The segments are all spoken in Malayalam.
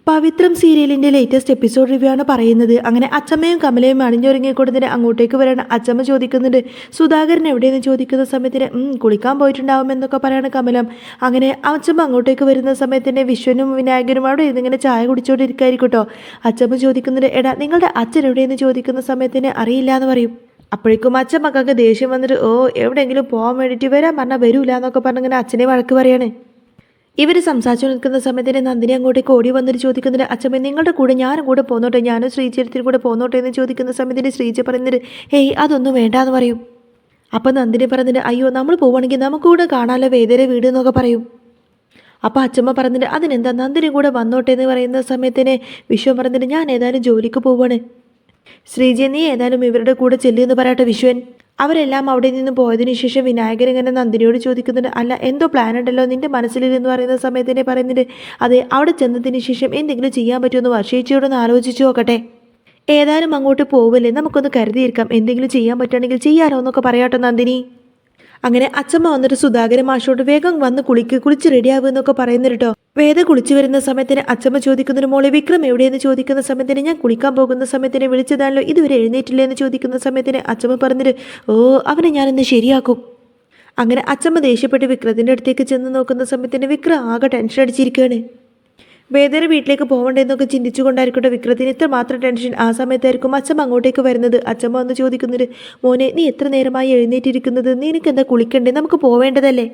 പവിത്രം സീരിയലിന്റെ ലേറ്റസ്റ്റ് എപ്പിസോഡ് റിവ്യൂ ആണ് പറയുന്നത്. അങ്ങനെ അച്ചമ്മയും കമലയും അണിഞ്ഞൊരുങ്ങിക്കൊടുത്തിട്ട് അങ്ങോട്ടേക്ക് വരാണ്. അച്ചമ്മ ചോദിക്കുന്നുണ്ട് സുധാകരൻ എവിടെയെന്ന് ചോദിക്കുന്ന സമയത്തിന് കുളിക്കാൻ പോയിട്ടുണ്ടാവും എന്നൊക്കെ പറയാണ് കമലം. അങ്ങനെ അച്ചമ്മ അങ്ങോട്ടേക്ക് വരുന്ന സമയത്തിന് വിശ്വനും വിനായകനും അവിടെ ഇരുന്നിങ്ങനെ ചായ കുടിച്ചുകൊണ്ടിരിക്കായിരിക്കും കേട്ടോ. അച്ചമ്മ ചോദിക്കുന്നുണ്ട് എടാ നിങ്ങളുടെ അച്ഛൻ എവിടെയെന്ന് ചോദിക്കുന്ന സമയത്തിന് അറിയില്ല എന്ന് പറയും. അപ്പോഴേക്കും അച്ഛമ്മക്കൊക്കെ ദേഷ്യം വന്നിട്ട് എവിടെയെങ്കിലും പോകാൻ വേണ്ടിയിട്ട് വരാൻ പറഞ്ഞാൽ വരൂല എന്നൊക്കെ പറഞ്ഞിങ്ങനെ അച്ഛനെ വഴക്ക് പറയാണ്. ഇവർ സംസാരിച്ചു നിൽക്കുന്ന സമയത്തിന് നന്ദിനി അങ്ങോട്ടേക്ക് ഓടി വന്നിട്ട് ചോദിക്കുന്നുണ്ട് അച്ഛമ്മ നിങ്ങളുടെ കൂടെ ഞാനും കൂടെ പോന്നോട്ടെ, ഞാനും ശ്രീചേരത്തിനും കൂടെ പോന്നോട്ടെ എന്ന് ചോദിക്കുന്ന സമയത്തിന് ശ്രീജ പറയുന്നത് ഹേയ് അതൊന്നും വേണ്ടാന്ന് പറയും. അപ്പം നന്ദിനി പറഞ്ഞിട്ട് അയ്യോ നമ്മൾ പോവുകയാണെങ്കിൽ നമുക്കൂടെ കാണാമല്ലോ വേദരെ വീട് എന്നൊക്കെ പറയും. അപ്പോൾ അച്ഛമ്മ പറഞ്ഞിട്ട് അതിനെന്താ നന്ദിനി കൂടെ വന്നോട്ടെ എന്ന് പറയുന്ന സമയത്തിന് വിശ്വൻ പറഞ്ഞിട്ട് ഞാൻ ഏതായാലും ജോലിക്ക് പോവാണ്, ശ്രീജ നീ ഏതായാലും ഇവരുടെ കൂടെ ചെല്ലുമെന്ന് പറയട്ടെ വിശ്വൻ. അവരെല്ലാം അവിടെ നിന്ന് പോയതിനു ശേഷം വിനായകൻ ഇങ്ങനെ നന്ദിനിയോട് ചോദിക്കുന്നുണ്ട് അല്ല എന്തോ പ്ലാൻ ഉണ്ടല്ലോ നിന്റെ മനസ്സിലെന്ന് പറയുന്ന സമയത്തിനെ പറയുന്നുണ്ട് അതെ അവിടെ ചെന്നതിന് ശേഷം എന്തെങ്കിലും ചെയ്യാൻ പറ്റുമെന്ന് വർഷേച്ചിയോടൊന്ന് ആലോചിച്ചു നോക്കട്ടെ, ഏതായാലും അങ്ങോട്ട് പോവല്ലേ നമുക്കൊന്ന് കരുതിയിരിക്കാം, എന്തെങ്കിലും ചെയ്യാൻ പറ്റുകയാണെങ്കിൽ ചെയ്യാറോ എന്നൊക്കെ പറയാട്ടോ നന്ദിനി. അങ്ങനെ അച്ഛമ്മ വന്നിട്ട് സുധാകരൻ മാഷോട് വേഗം വന്ന് കുളിച്ച് റെഡിയാകുമെന്നൊക്കെ പറയുന്നു കേട്ടോ. വേദ കുളിച്ചു വരുന്ന സമയത്തിന് അച്ഛമ്മ ചോദിക്കുന്നൊരു മോളെ വിക്രം എവിടെയെന്ന് ചോദിക്കുന്ന സമയത്തിന് ഞാൻ കുളിക്കാൻ പോകുന്ന സമയത്തിന് വിളിച്ചതാണല്ലോ ഇതുവരെ എഴുന്നേറ്റില്ലേ എന്ന് ചോദിക്കുന്ന സമയത്തിന് അച്ഛമ്മ പറഞ്ഞിട്ട് അവനെ ഞാനിന്ന് ശരിയാക്കും. അങ്ങനെ അച്ഛമ്മ ദേഷ്യപ്പെട്ട് വിക്രത്തിൻ്റെ അടുത്തേക്ക് ചെന്ന് നോക്കുന്ന സമയത്തിന് വിക്രം ആകെ ടെൻഷൻ അടിച്ചിരിക്കുകയാണ്. വേദന വീട്ടിലേക്ക് പോകണ്ടെന്നൊക്കെ ചിന്തിച്ചുകൊണ്ടായിരിക്കട്ടെ വിക്രത്തിന് ഇത്ര മാത്രം ടെൻഷൻ. ആ സമയത്തായിരിക്കും അച്ഛമ്മ അങ്ങോട്ടേക്ക് വരുന്നത്. അച്ഛമ്മ വന്ന് ചോദിക്കുന്നുണ്ട് മോനെ നീ എത്ര നേരമായി എഴുന്നേറ്റിരിക്കുന്നത്, നിനക്ക് എന്താ കുളിക്കണ്ടേ, നമുക്ക് പോവേണ്ടതല്ലേ,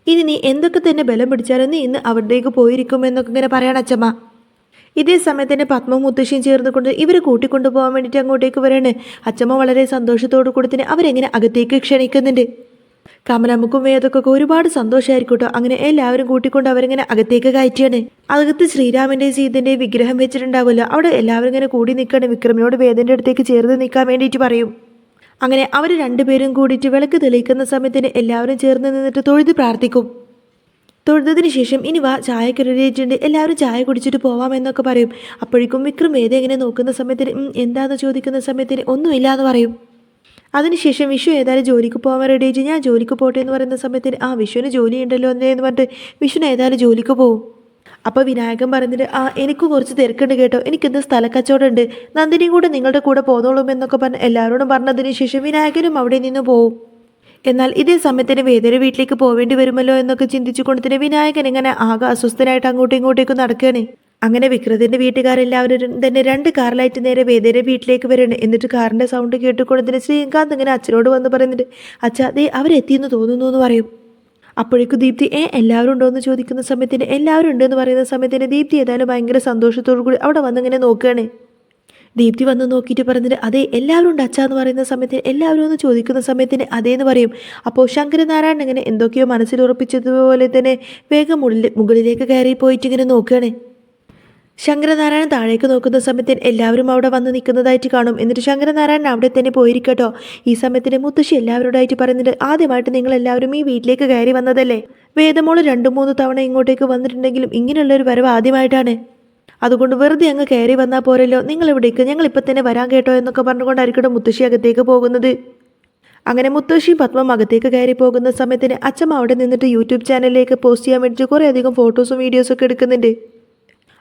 ഇനി നീ എന്തൊക്കെ തന്നെ ബലം പിടിച്ചാലും നീ ഇന്ന് അവിടേക്ക് പോയിരിക്കും എന്നൊക്കെ ഇങ്ങനെ പറയണം അച്ഛമ്മ. ഇതേ സമയത്ത് തന്നെ പത്മവും മുത്തശ്ശിയും ചേർന്നുകൊണ്ട് ഇവർ കൂട്ടിക്കൊണ്ടു പോകാൻ വേണ്ടിയിട്ട് അങ്ങോട്ടേക്ക് വരാണ്. അച്ഛമ്മ വളരെ സന്തോഷത്തോടു കൂടി തന്നെ അവരെങ്ങനെ അകത്തേക്ക് ക്ഷണിക്കുന്നുണ്ട്. കമലമ്മക്കും വേദക്കൊക്കെ ഒരുപാട് സന്തോഷമായിരിക്കും കേട്ടോ. അങ്ങനെ എല്ലാവരും കൂട്ടിക്കൊണ്ട് അവരിങ്ങനെ അകത്തേക്ക് കയറ്റിയാണ്. അകത്ത് ശ്രീരാമൻ്റെയും സീതൻ്റെയും വിഗ്രഹം വെച്ചിട്ടുണ്ടാവുമല്ലോ, അവിടെ എല്ലാവരും ഇങ്ങനെ കൂടി നിൽക്കുകയാണ്. വിക്രമിനോട് വേദൻ്റെ അടുത്തേക്ക് ചേർന്ന് നിൽക്കാൻ വേണ്ടിയിട്ട് പറയും. അങ്ങനെ അവർ രണ്ടുപേരും കൂടിയിട്ട് വിളക്ക് തെളിയിക്കുന്ന സമയത്തിന് എല്ലാവരും ചേർന്ന് നിന്നിട്ട് തൊഴുത് പ്രാർത്ഥിക്കും. തൊഴുതതിന് ശേഷം ഇനി വാ ചായക്ക് റെഡിയായിട്ടുണ്ട്, എല്ലാവരും ചായ കുടിച്ചിട്ട് പോവാമെന്നൊക്കെ പറയും. അപ്പോഴേക്കും വിക്രം വേദ ഇങ്ങനെ നോക്കുന്ന സമയത്തിന് എന്താണെന്ന് ചോദിക്കുന്ന സമയത്തിന് ഒന്നുമില്ല പറയും. അതിനുശേഷം വിഷു ഏതായാലും ജോലിക്ക് പോകാൻ റെഡിയായിട്ട് ഞാൻ ജോലിക്ക് പോട്ടെ എന്ന് പറയുന്ന സമയത്തിന് വിഷുവിന് ജോലി ഉണ്ടല്ലോ എന്ന് പറഞ്ഞിട്ട് വിഷുവിന് ഏതായാലും ജോലിക്ക് പോകും. അപ്പോൾ വിനായകൻ പറഞ്ഞിട്ട് എനിക്ക് കുറച്ച് തിരക്കുണ്ട് കേട്ടോ, എനിക്കെന്ത് സ്ഥലക്കച്ചവടം ഉണ്ട്, നന്ദിനിയും കൂടെ നിങ്ങളുടെ കൂടെ പോന്നോളും എന്നൊക്കെ പറഞ്ഞ് എല്ലാവരോടും പറഞ്ഞതിന് ശേഷം വിനായകനും അവിടെ നിന്ന് പോവും. എന്നാൽ ഇതേ സമയത്തിന് വേദന വീട്ടിലേക്ക് പോവേണ്ടി വരുമല്ലോ എന്നൊക്കെ ചിന്തിച്ചുകൊണ്ട് തന്നെ വിനായകൻ ഇങ്ങനെ ആകെ അസ്വസ്ഥനായിട്ട് അങ്ങോട്ടും ഇങ്ങോട്ടേക്കും നടക്കുകയാണ്. അങ്ങനെ വിക്രത്തിൻ്റെ വീട്ടുകാരെല്ലാവരും തന്നെ 2 കാറിലായിട്ട് നേരെ വേദയുടെ വീട്ടിലേക്ക് വരികയാണ്. എന്നിട്ട് കാറിൻ്റെ സൗണ്ട് കേട്ടുകൊണ്ട് തന്നെ ശ്രീകാന്ത് ഇങ്ങനെ അച്ഛനോട് വന്ന് പറയുന്നുണ്ട് അച്ഛാ ദേ അവരെത്തിയെന്ന് തോന്നുന്നു എന്ന് പറയും. അപ്പോഴേക്കും ദീപ്തി എല്ലാവരും ഉണ്ടോ എന്ന് ചോദിക്കുന്ന സമയത്തിന് എല്ലാവരും ഉണ്ടെന്ന് പറയുന്ന സമയത്തിന് ദീപ്തി ഏതായാലും ഭയങ്കര സന്തോഷത്തോടു കൂടി അവിടെ വന്നിങ്ങനെ നോക്കുകയാണ്. ദീപ്തി വന്ന് നോക്കിയിട്ട് പറഞ്ഞിട്ട് അതെ എല്ലാവരും ഉണ്ട് അച്ഛാ എന്ന് പറയുന്ന സമയത്തിന് എല്ലാവരും ഒന്ന് ചോദിക്കുന്ന സമയത്തിന് അതേന്ന് പറയും. അപ്പോൾ ശങ്കരനാരായണൻ ഇങ്ങനെ എന്തൊക്കെയോ മനസ്സിൽ ഉറപ്പിച്ചതുപോലെ തന്നെ വേഗം മുകളിലേക്ക് കയറി പോയിട്ട് ഇങ്ങനെ നോക്കുകയാണ്. ശങ്കരനാരായണൻ താഴേക്ക് നോക്കുന്ന സമയത്തിന് എല്ലാവരും അവിടെ വന്ന് നിൽക്കുന്നതായിട്ട് കാണും. എന്നിട്ട് ശങ്കരനാരായണൻ അവിടെ തന്നെ പോയിരിക്കട്ടോ. ഈ സമയത്തിന് മുത്തശ്ശി എല്ലാവരോടായിട്ട് പറയുന്നുണ്ട് ആദ്യമായിട്ട് നിങ്ങൾ എല്ലാവരും ഈ വീട്ടിലേക്ക് കയറി വന്നതല്ലേ, വേദമോള് 2-3 തവണ ഇങ്ങോട്ടേക്ക് വന്നിട്ടുണ്ടെങ്കിലും ഇങ്ങനെയുള്ളൊരു വരവ് ആദ്യമായിട്ടാണ്, അതുകൊണ്ട് വെറുതെ അങ്ങ് കയറി വന്നാൽ പോരല്ലോ, നിങ്ങളിവിടേക്ക് ഞങ്ങളിപ്പോൾ തന്നെ വരാൻ കേട്ടോ എന്നൊക്കെ പറഞ്ഞുകൊണ്ടായിരിക്കട്ടെ മുത്തശ്ശി അകത്തേക്ക് പോകുന്നത്. അങ്ങനെ മുത്തശ്ശിയും പത്മം അകത്തേക്ക് കയറി പോകുന്ന സമയത്തിന് അച്ഛമ്മ അവിടെ നിന്നിട്ട് യൂട്യൂബ് ചാനലിലേക്ക് പോസ്റ്റ് ചെയ്യാൻ വേണ്ടിയിട്ട് കുറേയധികം ഫോട്ടോസും വീഡിയോസൊക്കെ എടുക്കുന്നുണ്ട്.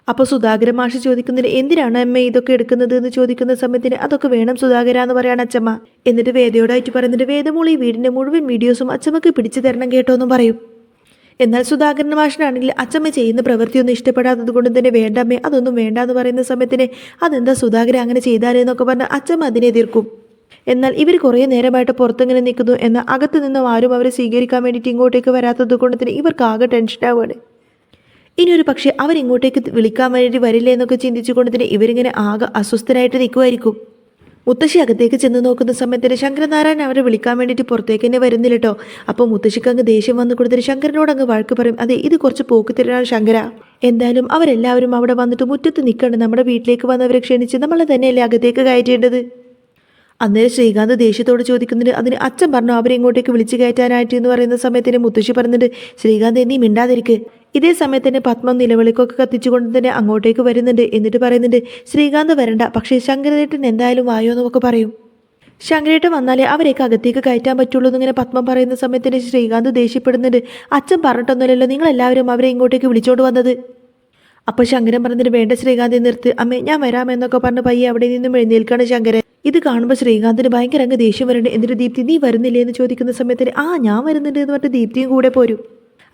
അപ്പോൾ സുധാകരൻ മാഷ് ചോദിക്കുന്നതിന് എന്തിനാണ് അമ്മ ഇതൊക്കെ എടുക്കുന്നത് എന്ന് ചോദിക്കുന്ന സമയത്തിന് അതൊക്കെ വേണം സുധാകര എന്ന് പറയാണ് അച്ഛമ്മ. എന്നിട്ട് വേദയോടായിട്ട് പറയുന്നുണ്ട് വേദമോൾ ഈ വീടിൻ്റെ മുഴുവൻ വീഡിയോസും അച്ഛമ്മക്ക് പിടിച്ചു തരണം കേട്ടോ എന്നും പറയും. എന്നാൽ സുധാകരൻ മാഷിനാണെങ്കിൽ അച്ഛമ്മ ചെയ്യുന്ന പ്രവൃത്തിയൊന്നും ഇഷ്ടപ്പെടാത്തത് കൊണ്ട് തന്നെ വേണ്ടമ്മേ അതൊന്നും വേണ്ട എന്ന് പറയുന്ന സമയത്തിന് അതെന്താ സുധാകരൻ അങ്ങനെ ചെയ്താലെന്നൊക്കെ പറഞ്ഞ് അച്ഛമ്മ അതിനെ എതിർക്കും. എന്നാൽ ഇവർ കുറേ നേരമായിട്ട് പുറത്തിങ്ങനെ നിൽക്കുന്നു, എന്നാൽ അകത്ത് നിന്നും ആരും അവരെ സ്വീകരിക്കാൻ വേണ്ടിയിട്ട് ഇങ്ങോട്ടേക്ക് വരാത്തത് കൊണ്ട് തന്നെ ഇവർക്ക് ആകെ ടെൻഷനാവുകയാണ്. ഇനിയൊരു പക്ഷേ അവരിങ്ങോട്ടേക്ക് വിളിക്കാൻ വേണ്ടി വരില്ലേ എന്നൊക്കെ ചിന്തിച്ചുകൊണ്ട് തന്നെ ഇവരിങ്ങനെ ആകെ അസ്വസ്ഥരായിട്ട് നിൽക്കുമായിരിക്കും. മുത്തശ്ശി അകത്തേക്ക് ചെന്ന് നോക്കുന്ന സമയത്തിന് ശങ്കരനാരായണൻ അവരെ വിളിക്കാൻ വേണ്ടിയിട്ട് പുറത്തേക്ക് തന്നെ വരുന്നില്ല കേട്ടോ. അപ്പോൾ മുത്തശ്ശിക്ക് അങ്ങ് ദേഷ്യം വന്ന് കൊടുത്തിട്ട് ശങ്കരനോട് അങ്ങ് വഴക്ക് പറയും അതെ ഇത് കുറച്ച് പോക്കുത്തരാണ് ശങ്കര, എന്തായാലും അവരെല്ലാവരും അവിടെ വന്നിട്ട് മുറ്റത്ത് നിൽക്കണ്ട്, നമ്മുടെ വീട്ടിലേക്ക് വന്നവരെ ക്ഷണിച്ച് നമ്മളെ തന്നെയല്ലേ അകത്തേക്ക് കയറ്റേണ്ടത്. അന്നേരം ശ്രീകാന്ത് ദേഷ്യത്തോട് ചോദിക്കുന്നുണ്ട് അതിന് അച്ഛൻ പറഞ്ഞു അവരെ ഇങ്ങോട്ടേക്ക് വിളിച്ചു കയറ്റാനായിട്ട് എന്ന് പറയുന്ന സമയത്തിന് മുത്തശ്ശി പറഞ്ഞിട്ട് ശ്രീകാന്ത് നീ മിണ്ടാതിരിക്ക്. ഇതേ സമയത്ത് തന്നെ പത്മം നിലവിളിക്കൊക്കെ കത്തിച്ചുകൊണ്ട് തന്നെ അങ്ങോട്ടേക്ക് വരുന്നുണ്ട്. എന്നിട്ട് പറയുന്നുണ്ട് ശ്രീകാന്ത് വരണ്ട, പക്ഷേ ശങ്കരേട്ടൻ എന്തായാലും വായോ എന്നൊക്കെ പറയും. ശങ്കരേട്ടൻ വന്നാലേ അവരെയൊക്കെ അകത്തേക്ക് കയറ്റാൻ പറ്റുള്ളൂ എന്നിങ്ങനെ പത്മം പറയുന്ന സമയത്തിന് ശ്രീകാന്ത് ദേഷ്യപ്പെടുന്നുണ്ട് അച്ഛൻ പറഞ്ഞിട്ടൊന്നുമല്ലല്ലോ നിങ്ങളെല്ലാവരും അവരെ ഇങ്ങോട്ടേക്ക് വിളിച്ചോണ്ട് വന്നത്. അപ്പോൾ ശങ്കരൻ പറഞ്ഞിട്ട് വേണ്ട ശ്രീകാന്തിനെ നിർത്ത്, അമ്മേ ഞാൻ വരാമെന്നൊക്കെ പറഞ്ഞ് പയ്യെ അവിടെ നിന്നും എഴുന്നേൽക്കാണ് ശങ്കരൻ. ഇത് കാണുമ്പോൾ ശ്രീകാന്തിന് ഭയങ്കര അങ്ങ് ദേഷ്യം വരണ്ട്. എന്നിട്ട് ദീപ്തി നീ വരുന്നില്ലേ എന്ന് ചോദിക്കുന്ന സമയത്തിന് ഞാൻ വരുന്നുണ്ട് എന്ന് പറഞ്ഞിട്ട് ദീപ്തിയും കൂടെ പോരും.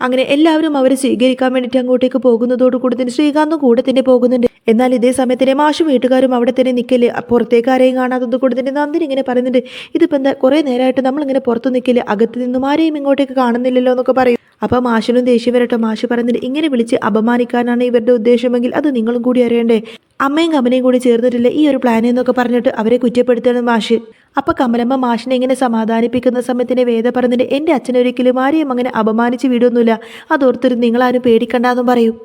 അങ്ങനെ എല്ലാവരും അവരെ സ്വീകരിക്കാൻ വേണ്ടിയിട്ട് അങ്ങോട്ടേക്ക് പോകുന്നതോടുകൂടി തന്നെ ശ്രീകാന്തും കൂടെ തന്നെ പോകുന്നുണ്ട്. എന്നാൽ ഇതേ സമയത്തിന് മാഷും വീട്ടുകാരും അവിടെ തന്നെ നിൽക്കല്, പുറത്തേക്ക് ആരെയും കാണാത്തത് കൂടി തന്നെ നന്ദിനി ഇങ്ങനെ പറയുന്നുണ്ട്, ഇതിപ്പോൾ എന്താ കുറേ നേരമായിട്ട് നമ്മളിങ്ങനെ പുറത്ത് നിൽക്കല്, അകത്ത് നിന്നും ആരെയും ഇങ്ങോട്ടേക്ക് കാണുന്നില്ലല്ലോ എന്നൊക്കെ പറയും. അപ്പോൾ മാഷിനും ദേഷ്യം വരട്ടെ. മാഷ് പറയുന്നുണ്ട്, ഇങ്ങനെ വിളിച്ച് അപമാനിക്കാനാണ് ഇവരുടെ ഉദ്ദേശമെങ്കിൽ അത് നിങ്ങളും കൂടി അറിയണ്ടേ, അമ്മയും കമലയും കൂടി ചേർന്നിട്ടില്ല ഈ ഒരു പ്ലാൻ എന്നൊക്കെ പറഞ്ഞിട്ട് അവരെ കുറ്റപ്പെടുത്തണം മാഷ്. അപ്പോൾ കമലമ്മ മാഷിനെ ഇങ്ങനെ സമാധാനിപ്പിക്കുന്ന സമയത്തിന് വേദ പറഞ്ഞിട്ട് എൻ്റെ അച്ഛനൊരിക്കലും ആരെയും അങ്ങനെ അപമാനിച്ച് വിടൊന്നുമില്ല, അതോർത്തിട്ട് നിങ്ങളാരും പേടിക്കണ്ടെന്നും പറയും.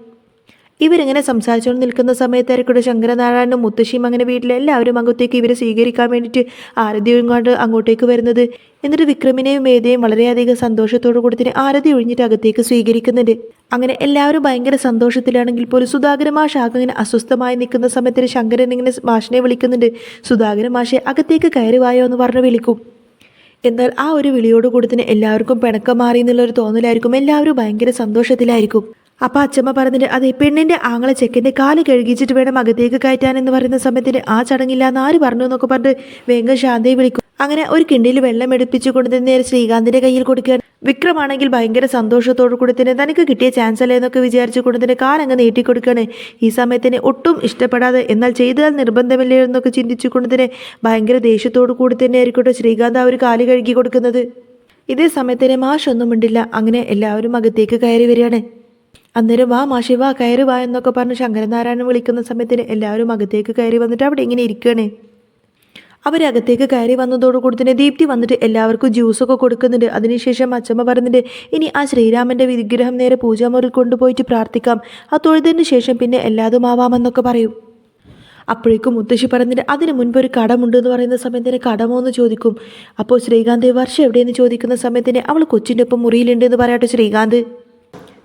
ഇവരിങ്ങനെ സംസാരിച്ചുകൊണ്ട് നിൽക്കുന്ന സമയത്തായിരിക്കും ശങ്കരനാരായണനും മുത്തശ്ശിയും അങ്ങനെ വീട്ടിലെല്ലാവരും അങ്ങോട്ടേക്ക് ഇവരെ സ്വീകരിക്കാൻ വേണ്ടിയിട്ട് ആരതിയും കൊണ്ട് അങ്ങോട്ടേക്ക് വരുന്നത്. എന്നിട്ട് വിക്രമിനെയും വേദയും വളരെയധികം സന്തോഷത്തോടു കൂടി തന്നെ ആരതി ഒഴിഞ്ഞിട്ട് അകത്തേക്ക് സ്വീകരിക്കുന്നുണ്ട്. അങ്ങനെ എല്ലാവരും ഭയങ്കര സന്തോഷത്തിലാണെങ്കിൽ പോലും സുധാകരൻ മാഷ് ആകെ ഇങ്ങനെ അസ്വസ്ഥമായി നിൽക്കുന്ന സമയത്തിന് ശങ്കരൻ ഇങ്ങനെ മാഷിനെ വിളിക്കുന്നുണ്ട്. സുധാകരൻ മാഷെ അകത്തേക്ക് കയറി വായോ എന്ന് പറഞ്ഞ് വിളിക്കും. എന്നാൽ ആ ഒരു വിളിയോടുകൂടി തന്നെ എല്ലാവർക്കും പിണക്കം മാറി എന്നുള്ളൊരു തോന്നലായിരിക്കും. എല്ലാവരും ഭയങ്കര സന്തോഷത്തിലായിരിക്കും. അപ്പോൾ അച്ഛമ്മ പറഞ്ഞിട്ട് അതെ പെണ്ണിൻ്റെ ആങ്ങളെ ചെക്കൻ്റെ കാല് കഴുകിച്ചിട്ട് വേണം അകത്തേക്ക് കയറ്റാനെന്ന് പറയുന്ന സമയത്തിന് ആ ചടങ്ങില്ല എന്ന് ആര് പറഞ്ഞു എന്നൊക്കെ പറഞ്ഞിട്ട് വേഗം ശാന്തയെ വിളിക്കും. അങ്ങനെ ഒരു കിണ്ടിയിൽ വെള്ളം എടുപ്പിച്ചു കൊണ്ട് തന്നെ ശ്രീകാന്തിൻ്റെ കയ്യിൽ കൊടുക്കുകയാണ്. വിക്രമാണെങ്കിൽ ഭയങ്കര സന്തോഷത്തോടു കൂടി തന്നെ തനിക്ക് കിട്ടിയ ചാൻസ് അല്ലേ എന്നൊക്കെ വിചാരിച്ചു കൊണ്ട് തന്നെ കാലങ്ങ് നീട്ടിക്കൊടുക്കുകയാണ്. ഈ സമയത്തിന് ഒട്ടും ഇഷ്ടപ്പെടാതെ എന്നാൽ ചെയ്താൽ നിർബന്ധമില്ലേ എന്നൊക്കെ ചിന്തിച്ചു കൊണ്ട് തന്നെ ഭയങ്കര ദേഷ്യത്തോടു കൂടി തന്നെ ആയിരിക്കട്ടെ ശ്രീകാന്ത് ആ ഒരു കാല് കഴുകി കൊടുക്കുന്നത്. ഇതേ സമയത്തിന് മാഷൊന്നും മിണ്ടില്ല. അങ്ങനെ എല്ലാവരും അകത്തേക്ക് കയറി വരികയാണ്. അന്നേരം വാ മാഷി വാ കയറി വാ എന്നൊക്കെ പറഞ്ഞ് ശങ്കരനാരായണൻ വിളിക്കുന്ന സമയത്തിന് എല്ലാവരും അകത്തേക്ക് കയറി വന്നിട്ട് അവിടെ ഇങ്ങനെ ഇരിക്കുകയാണ്. അവരകത്തേക്ക് കയറി വന്നതോടുകൂടി തന്നെ ദീപ്തി വന്നിട്ട് എല്ലാവർക്കും ജ്യൂസൊക്കെ കൊടുക്കുന്നുണ്ട്. അതിനുശേഷം അച്ഛമ്മ പറയുന്നുണ്ട് ഇനി ആ ശ്രീരാമൻ്റെ വിഗ്രഹം നേരെ പൂജാമുറിയിൽ കൊണ്ടുപോയിട്ട് പ്രാർത്ഥിക്കാം, ആ തൊഴുതിന് ശേഷം പിന്നെ എല്ലാതും ആവാമെന്നൊക്കെ പറയും. അപ്പോഴേക്കും മുത്തശ്ശി പറഞ്ഞിട്ട് അതിന് മുൻപ് ഒരു കടമുണ്ട് എന്ന് പറയുന്ന സമയത്തിന് കടമോ എന്ന് ചോദിക്കും. അപ്പോൾ ശ്രീകാന്ത് വർഷം എവിടെയെന്ന് ചോദിക്കുന്ന സമയത്തിന് അവൾ കൊച്ചിൻ്റെ ഒപ്പം മുറിയിലുണ്ട് എന്ന് പറയാട്ടെ ശ്രീകാന്ത്.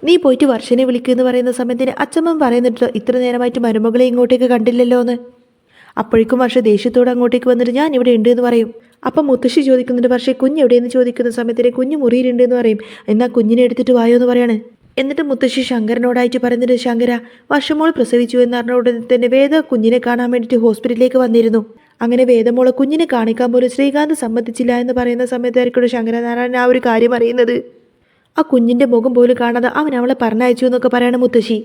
നീ പോയിട്ട് വർഷനെ വിളിക്കുമെന്ന് പറയുന്ന സമയത്തിന് അച്ഛമ്മ പറയുന്നിട്ടോ ഇത്ര നേരമായിട്ട് മരുമകളെ ഇങ്ങോട്ടേക്ക് കണ്ടില്ലല്ലോ എന്ന്. അപ്പോഴേക്കും വർഷ ദേഷ്യത്തോടെ അങ്ങോട്ടേക്ക് വന്നിട്ട് ഞാൻ ഇവിടെ ഉണ്ട് എന്ന് പറയും. അപ്പം മുത്തശ്ശി ചോദിക്കുന്നുണ്ട് പക്ഷേ കുഞ്ഞ് എവിടെയെന്ന് ചോദിക്കുന്ന സമയത്തിന് കുഞ്ഞ് മുറിയിലുണ്ട് എന്ന് പറയും. എന്നാൽ കുഞ്ഞിനെ എടുത്തിട്ട് വായോ എന്ന് പറയാണ്. എന്നിട്ട് മുത്തശ്ശി ശങ്കരനോടായിട്ട് പറയുന്നുണ്ട് ശങ്കര വർഷമോൾ പ്രസവിച്ചു എന്ന് പറഞ്ഞ ഉടനെ തന്നെ വേദ കുഞ്ഞിനെ കാണാൻ വേണ്ടിയിട്ട് ഹോസ്പിറ്റലിലേക്ക് വന്നിരുന്നു. അങ്ങനെ വേദമോളെ കുഞ്ഞിനെ കാണിക്കാൻ പോലും ശ്രീകാന്ത് സമ്മതിച്ചില്ല എന്ന് പറയുന്ന സമയത്തായിരിക്കും ശങ്കരനാരായണൻ ആ ഒരു കാര്യം അറിയുന്നത്. ആ കുഞ്ഞിൻ്റെ മുഖം പോലും കാണാതെ അവൻ അവളെ പറഞ്ഞയച്ചു എന്നൊക്കെ പറയണം മുത്തശ്ശി.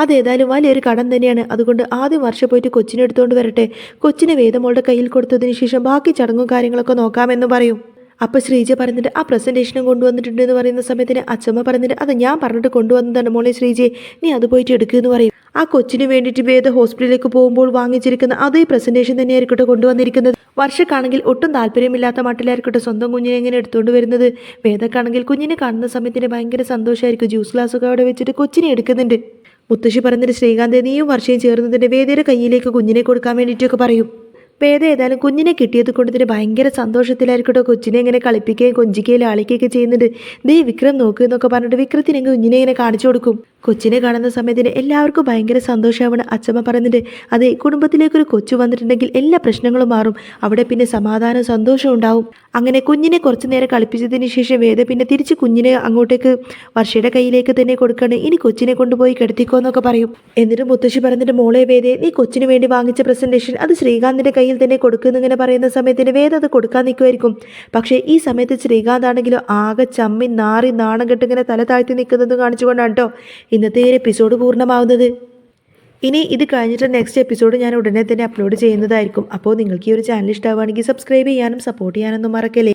അതേതായാലും വലിയൊരു കടം തന്നെയാണ്. അതുകൊണ്ട് ആദ്യം വർഷം പോയിട്ട് കൊച്ചിനെ എടുത്തുകൊണ്ട് വരട്ടെ, കൊച്ചിനെ വേദമോളുടെ കയ്യിൽ കൊടുത്തതിന് ശേഷം ബാക്കി ചടങ്ങും കാര്യങ്ങളൊക്കെ നോക്കാമെന്ന് പറയും. അപ്പോൾ ശ്രീജ പറഞ്ഞിട്ട് ആ പ്രസൻറ്റേഷനും കൊണ്ടുവന്നിട്ടുണ്ട് എന്ന് പറയുന്ന സമയത്തിന് അച്ഛമ്മ പറഞ്ഞിട്ട് അത് ഞാൻ പറഞ്ഞിട്ട് കൊണ്ടുവന്നതാണ് മോളെ ശ്രീജയെ, നീ അത് പോയിട്ട് എടുക്കുമെന്ന് പറയും. ആ കൊച്ചിന് വേണ്ടിയിട്ട് വേദ ഹോസ്പിറ്റലിലേക്ക് പോകുമ്പോൾ വാങ്ങിച്ചിരിക്കുന്ന അതേ പ്രസൻറ്റേഷൻ തന്നെയായിരിക്കട്ടെ കൊണ്ടുവന്നിരിക്കുന്നത്. വർഷക്കാണെങ്കിൽ ഒട്ടും താല്പര്യമില്ലാത്ത മട്ടിലായിരിക്കട്ടെ സ്വന്തം കുഞ്ഞിനെ എങ്ങനെ എടുത്തുകൊണ്ട് വരുന്നത്. വേദക്കാണെങ്കിൽ കുഞ്ഞിനെ കാണുന്ന സമയത്തിന് ഭയങ്കര സന്തോഷമായിരിക്കും. ജ്യൂസ് ഗ്ലാസ്സൊക്കെ അവിടെ വെച്ചിട്ട് കൊച്ചിനെ എടുക്കുന്നുണ്ട്. മുത്തശ്ശി പറഞ്ഞിട്ട് ശ്രീകാന്ത് നീയും വർഷയും ചേർന്നതിൻ്റെ വേദയുടെ കയ്യിലേക്ക് കുഞ്ഞിനെ കൊടുക്കാൻ വേണ്ടിയിട്ടൊക്കെ പറയും. വേദ ഏതായാലും കുഞ്ഞിനെ കിട്ടിയത് കൊണ്ട് തന്നെ ഭയങ്കര സന്തോഷത്തിലായിരിക്കട്ടോ. കൊച്ചിനെ ഇങ്ങനെ കളിപ്പിക്കുകയും കൊഞ്ചിക്കുകയും ലാളിക്കുകയൊക്കെ ചെയ്യുന്നുണ്ട്. ദേ വിക്രം നോക്കുക എന്നൊക്കെ പറഞ്ഞിട്ട് വിക്രത്തിനെങ്കിൽ കുഞ്ഞിനെ ഇങ്ങനെ കാണിച്ചു കൊടുക്കും. കൊച്ചിനെ കാണുന്ന സമയത്തിന് എല്ലാവർക്കും ഭയങ്കര സന്തോഷമാണ്. അച്ഛമ്മ പറയുന്നുണ്ട് അതെ കുടുംബത്തിലേക്കൊരു കൊച്ചു വന്നിട്ടുണ്ടെങ്കിൽ എല്ലാ പ്രശ്നങ്ങളും മാറും, അവിടെ പിന്നെ സമാധാനവും സന്തോഷവും ഉണ്ടാവും. അങ്ങനെ കുഞ്ഞിനെ കുറച്ചു നേരം കളിപ്പിച്ചതിന് ശേഷം വേദ പിന്നെ തിരിച്ച് കുഞ്ഞിനെ അങ്ങോട്ടേക്ക് വർഷയുടെ കയ്യിലേക്ക് തന്നെ കൊടുക്കണം. ഇനി കൊച്ചിനെ കൊണ്ടുപോയി കിടത്തിക്കോ എന്നൊക്കെ പറയും. എന്നിട്ട് മുത്തശ്ശി പറഞ്ഞിട്ട് മോളെ വേദയെ നീ കൊച്ചിന് വേണ്ടി വാങ്ങിച്ച പ്രസന്റേഷൻ അത് ശ്രീകാന്തിന്റെ കയ്യിൽ തന്നെ കൊടുക്കുന്നു ഇങ്ങനെ പറയുന്ന സമയത്തിന് വേദ അത് കൊടുക്കാൻ നിൽക്കുമായിരിക്കും. പക്ഷേ ഈ സമയത്ത് ശ്രീകാന്ത് ആണെങ്കിലോ ആകെ ചമ്മി നാറി നാണം കെട്ട് ഇങ്ങനെ തല താഴ്ത്തി നിൽക്കുന്നത് കാണിച്ചുകൊണ്ടാണ് കേട്ടോ ഇന്നത്തെ ഒരു എപ്പിസോഡ് പൂർണ്ണമാവുന്നത്. ഇനി ഇത് കഴിഞ്ഞിട്ട് നെക്സ്റ്റ് എപ്പിസോഡ് ഞാൻ ഉടനെ തന്നെ അപ്ലോഡ് ചെയ്യുന്നതായിരിക്കും. അപ്പോൾ നിങ്ങൾക്ക് ഈ ഒരു ചാനൽ ഇഷ്ടമാവുകയാണെങ്കിൽ സബ്സ്ക്രൈബ് ചെയ്യാനും സപ്പോർട്ട് ചെയ്യാനൊന്നും മറക്കല്ലേ.